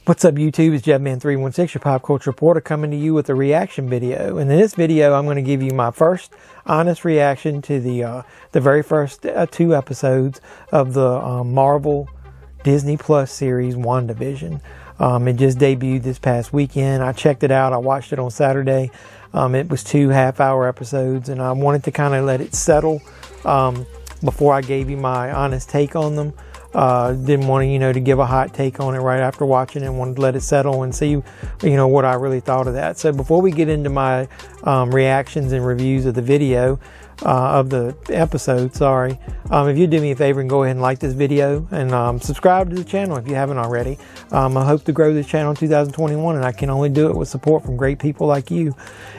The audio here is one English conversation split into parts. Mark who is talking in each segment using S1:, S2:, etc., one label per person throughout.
S1: What's up YouTube, it's JebMan316, your pop culture reporter, coming to you with a reaction video. And in this video I'm going to give you my first honest reaction to the very first 2 episodes of the Marvel Disney Plus series WandaVision. It just debuted this past weekend. I checked it out, I watched it on Saturday. It was 2 half-hour episodes, and I wanted to kind of let it settle before I gave you my honest take on them. Didn't want to, to give a hot take on it right after watching it. Wanted to let it settle and see, what I really thought of that. So before we get into my reactions and reviews of the video, of the episode, sorry, if you do me a favor and go ahead and like this video and subscribe to the channel if you haven't already. I hope to grow this channel in 2021, and I can only do it with support from great people like you.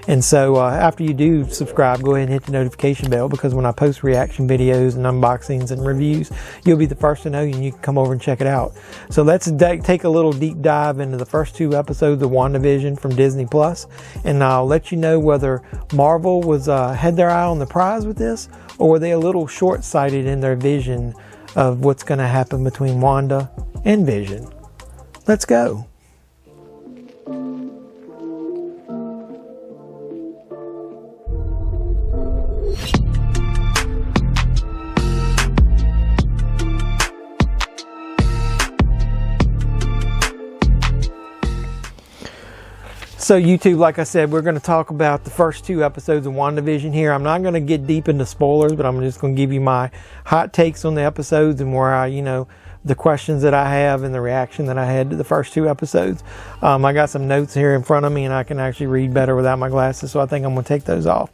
S1: And so after you do subscribe, go ahead and hit the notification bell, because when I post reaction videos and unboxings and reviews, you'll be the first to know, and you can come over and check it out. So let's take a little deep dive into the first 2 episodes of WandaVision from Disney Plus, and I'll let you know whether Marvel was had their eye on the prize with this, or were they a little short-sighted in their vision of what's going to happen between Wanda and Vision. Let's go. So YouTube, like I said, we're going to talk about the first 2 episodes of WandaVision here. I'm not going to get deep into spoilers, but I'm just going to give you my hot takes on the episodes and where I, the questions that I have and the reaction that I had to the first 2 episodes. I got some notes here in front of me, and I can actually read better without my glasses, so I think I'm going to take those off.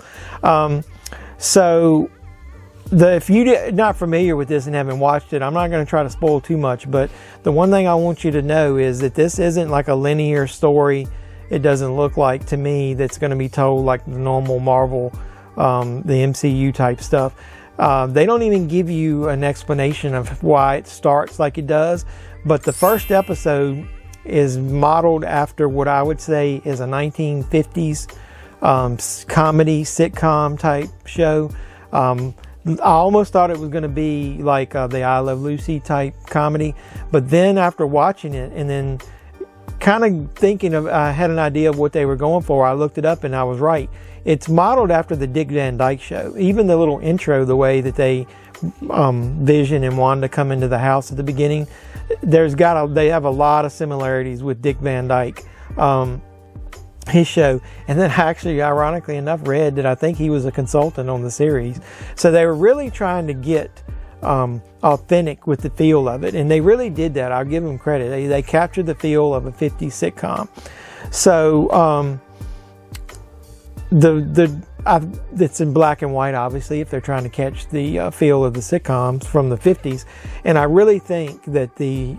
S1: If you're not familiar with this and haven't watched it, I'm not going to try to spoil too much, but the one thing I want you to know is that this isn't like a linear story. It doesn't look like, to me, that's going to be told like the normal Marvel, the MCU type stuff. They don't even give you an explanation of why it starts like it does. But the first episode is modeled after what I would say is a 1950s comedy, sitcom type show. I almost thought it was going to be like the I Love Lucy type comedy. But then after watching it and then kind of thinking of, I had an idea of what they were going for. I looked it up and I was right. It's modeled after the Dick Van Dyke Show. Even the little intro, the way that they, Vision and Wanda come into the house at the beginning, they have a lot of similarities with Dick Van Dyke, his show. And then actually, ironically enough, read that I think he was a consultant on the series. So they were really trying to get authentic with the feel of it, and they really did that. I'll give them credit. They captured the feel of a 50s sitcom. So it's in black and white, obviously, if they're trying to catch the feel of the sitcoms from the 50s. And I really think that the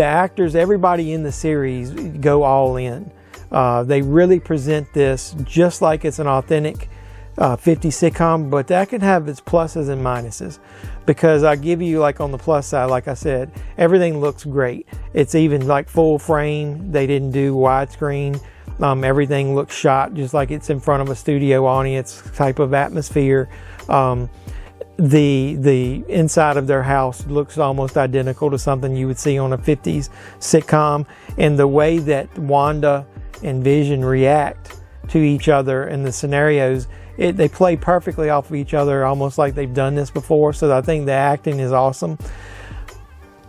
S1: actors, everybody in the series, go all in. They really present this just like it's an authentic 50 sitcom, but that can have its pluses and minuses, because I give you, like, on the plus side, like I said, everything looks great. It's even like full frame. They didn't do widescreen. Everything looks shot just like it's in front of a studio audience type of atmosphere. The inside of their house looks almost identical to something you would see on a 50s sitcom, and the way that Wanda and Vision react to each other in the scenarios, they play perfectly off of each other, almost like they've done this before. So I think the acting is awesome.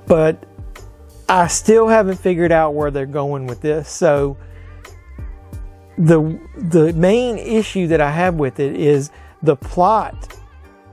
S1: But I still haven't figured out where they're going with this. So the main issue that I have with it is the plot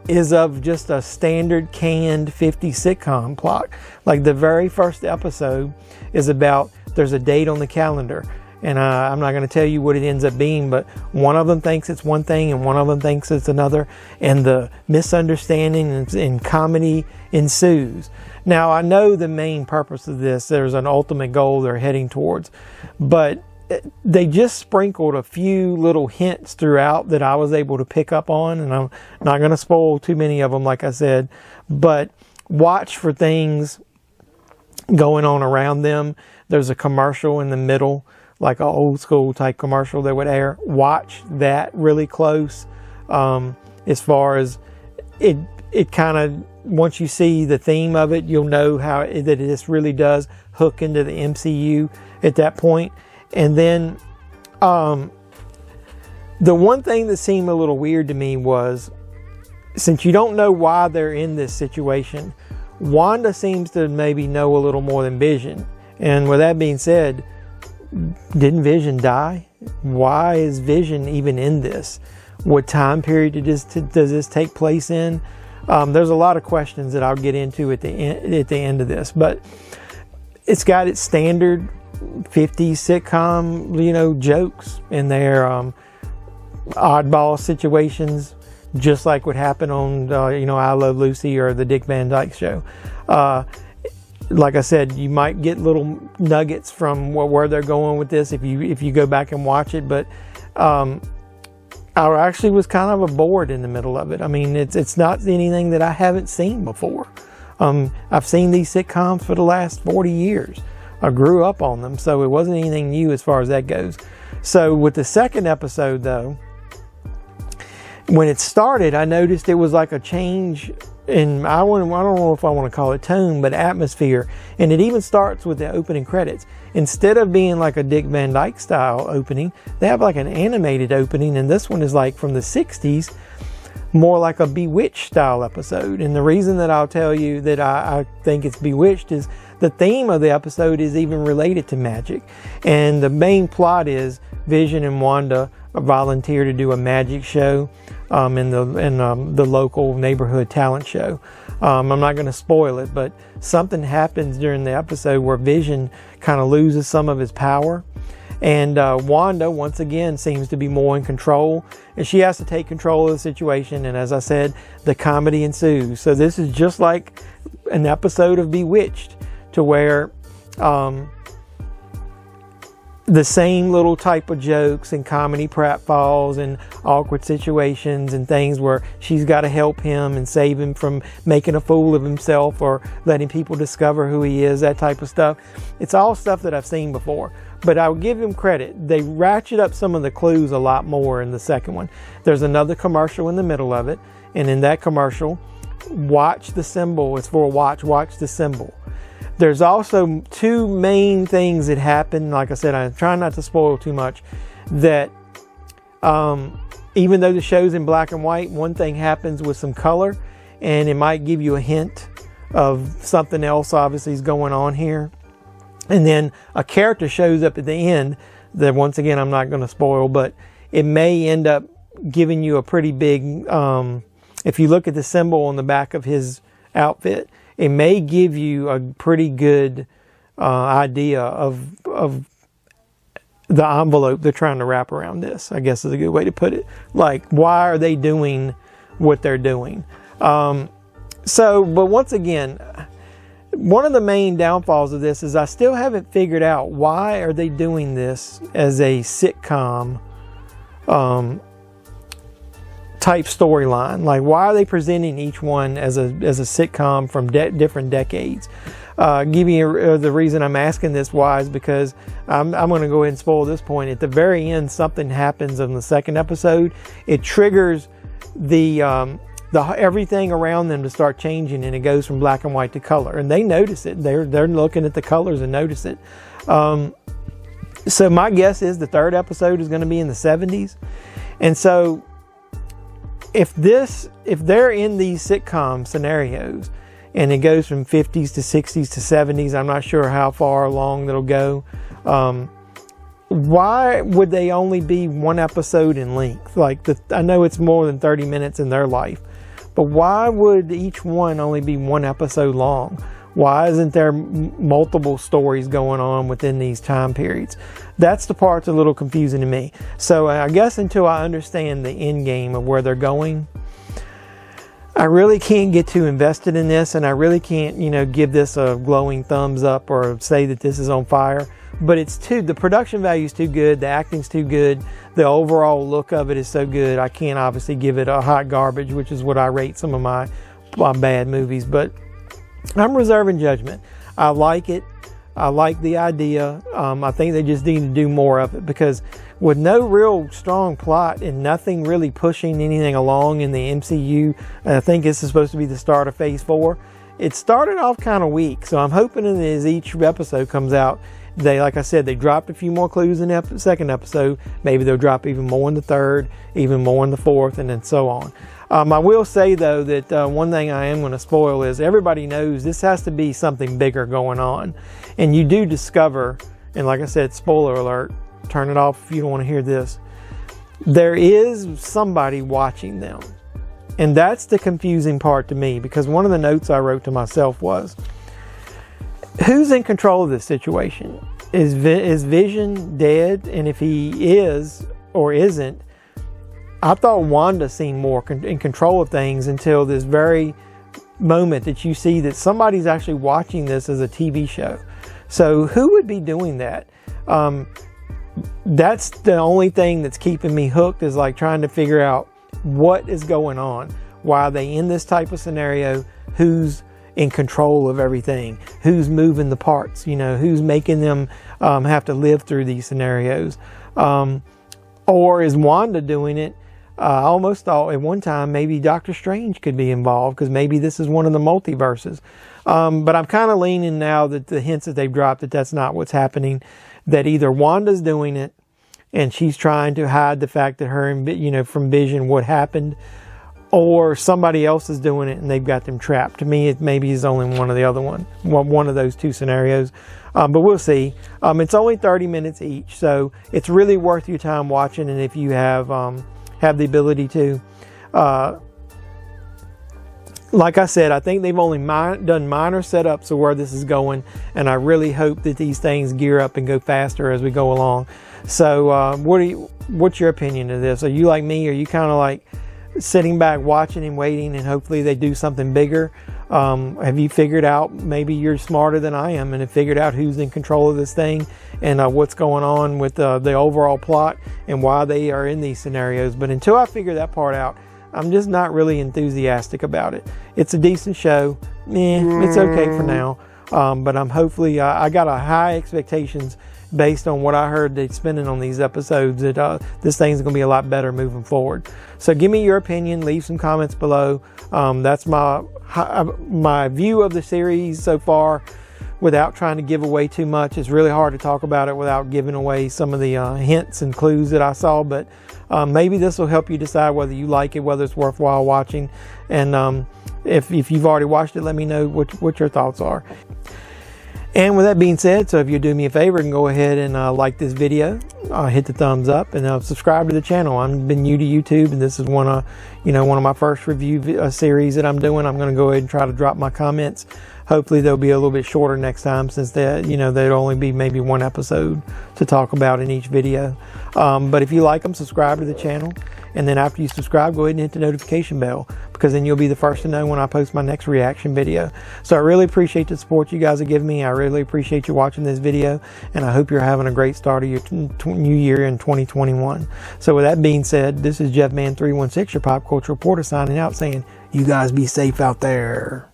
S1: is of just a standard canned 50 sitcom plot. Like the very first episode is about, there's a date on the calendar. And I'm not going to tell you what it ends up being, but one of them thinks it's one thing and one of them thinks it's another. And the misunderstanding and comedy ensues. Now, I know the main purpose of this, there's an ultimate goal they're heading towards. But they just sprinkled a few little hints throughout that I was able to pick up on. And I'm not going to spoil too many of them, like I said. But watch for things going on around them. There's a commercial in the middle, like an old school type commercial that would air. Watch that really close. As far as it, it kind of, once you see the theme of it, you'll know that this really does hook into the MCU at that point. And then the one thing that seemed a little weird to me was, since you don't know why they're in this situation, Wanda seems to maybe know a little more than Vision. And with that being said, didn't Vision die? Why is Vision even in this? What time period does this take place in? There's a lot of questions that I'll get into at the end of this, but it's got its standard 50s sitcom, jokes in their oddball situations, just like what happened on, I Love Lucy or the Dick Van Dyke Show. Like I said, you might get little nuggets from where they're going with this if you go back and watch it, but I actually was kind of bored in the middle of it. I mean, it's not anything that I haven't seen before. I've seen these sitcoms for the last 40 years. I grew up on them, so it wasn't anything new as far as that goes. So with the second episode, though, when it started, I noticed it was like a change in, I don't know if I want to call it tone, but atmosphere. And it even starts with the opening credits. Instead of being like a Dick Van Dyke style opening, they have like an animated opening, and this one is like from the 60s, more like a Bewitched style episode. And the reason that I'll tell you that I think it's Bewitched is the theme of the episode is even related to magic. And the main plot is Vision and Wanda volunteer to do a magic show in the local neighborhood talent show. I'm not going to spoil it, but something happens during the episode where Vision kind of loses some of his power, and Wanda once again seems to be more in control, and she has to take control of the situation. And as I said, the comedy ensues. So this is just like an episode of Bewitched, to where the same little type of jokes and comedy pratfalls and awkward situations and things where she's got to help him and save him from making a fool of himself or letting people discover who he is, that type of stuff. It's all stuff that I've seen before, but I'll give him credit. They ratchet up some of the clues a lot more in the second one. There's another commercial in the middle of it, and in that commercial, watch the symbol. It's for a watch the symbol. There's also two main things that happen. Like I said, I'm trying not to spoil too much. That even though the show's in black and white, one thing happens with some color, and it might give you a hint of something else obviously is going on here. And then a character shows up at the end that, once again, I'm not going to spoil, but it may end up giving you a pretty big, if you look at the symbol on the back of his outfit, it may give you a pretty good idea of the envelope they're trying to wrap around this, I guess is a good way to put it. Like, why are they doing what they're doing? But once again, one of the main downfalls of this is I still haven't figured out why are they doing this as a sitcom type storyline. Like, why are they presenting each one as a sitcom from different decades? Give you the reason I'm asking this why is because I'm going to go ahead and spoil this point. At the very end, something happens in the second episode. It triggers the everything around them to start changing, and it goes from black and white to color. And they notice it. They're looking at the colors and notice it. So my guess is the third episode is going to be in the 70s, and so. If they're in these sitcom scenarios and it goes from 50s to 60s to 70s, I'm not sure how far along that'll go. Why would they only be one episode in length? Like, I know it's more than 30 minutes in their life, but why would each one only be one episode long? Why isn't there multiple stories going on within these time periods? That's the part that's a little confusing to me. So I guess until I understand the end game of where they're going, I really can't get too invested in this, and I really can't, give this a glowing thumbs up or say that this is on fire. But the production value is too good, the acting's too good, the overall look of it is so good. I can't obviously give it a hot garbage, which is what I rate some of my bad movies. But I'm reserving judgment. I like it. I like the idea. I think they just need to do more of it, because with no real strong plot and nothing really pushing anything along in the MCU, I think this is supposed to be the start of Phase 4. It started off kind of weak, so I'm hoping that as each episode comes out, like I said, they dropped a few more clues in the second episode. Maybe they'll drop even more in the third, even more in the fourth, and then so on. I will say, though, that one thing I am going to spoil is everybody knows this has to be something bigger going on. And you do discover, and like I said, spoiler alert, turn it off if you don't want to hear this, there is somebody watching them. And that's the confusing part to me, because one of the notes I wrote to myself was, who's in control of this situation? Is Vision dead? And if he is or isn't, I thought Wanda seemed more in control of things until this very moment that you see that somebody's actually watching this as a TV show. So who would be doing that? That's the only thing that's keeping me hooked, is like trying to figure out what is going on. Why are they in this type of scenario? Who's in control of everything? Who's moving the parts? You know, who's making them have to live through these scenarios? Or is Wanda doing it? I almost thought at one time maybe Doctor Strange could be involved, because maybe this is one of the multiverses. But I'm kind of leaning now that the hints that they've dropped that that's not what's happening. That either Wanda's doing it and she's trying to hide the fact that her and, you know, from Vision what happened, or somebody else is doing it and they've got them trapped. To me, it maybe is only one of those two scenarios. But we'll see. It's only 30 minutes each, so it's really worth your time watching. And if you have the ability to, like I said, I think they've only done minor setups of where this is going, and I really hope that these things gear up and go faster as we go along. So, what's your opinion of this? Are you like me? Are you kind of like sitting back watching and waiting, and hopefully they do something bigger? Have you figured out, maybe you're smarter than I am and have figured out who's in control of this thing, and what's going on with the overall plot and why they are in these scenarios? But until I figure that part out, I'm just not really enthusiastic about it. It's a decent show. It's okay for now. But I'm hopefully, I got a high expectations based on what I heard they're spending on these episodes, that this thing's going to be a lot better moving forward. So give me your opinion. Leave some comments below. That's my view of the series so far, without trying to give away too much. It's really hard to talk about it without giving away some of the hints and clues that I saw. But maybe this will help you decide whether you like it, whether it's worthwhile watching. And if you've already watched it, let me know what your thoughts are. And with that being said, so if you do me a favor and go ahead and like this video, hit the thumbs up, and subscribe to the channel. I've been new to YouTube, and this is one of my first review series that I'm doing. I'm going to go ahead and try to drop my comments. Hopefully they'll be a little bit shorter next time, since there'd only be maybe one episode to talk about in each video. But if you like them, subscribe to the channel. And then after you subscribe, go ahead and hit the notification bell, because then you'll be the first to know when I post my next reaction video. So I really appreciate the support you guys are giving me. I really appreciate you watching this video, and I hope you're having a great start of your new year in 2021. So with that being said, this is JeffMan316, your pop culture reporter, signing out, saying you guys be safe out there.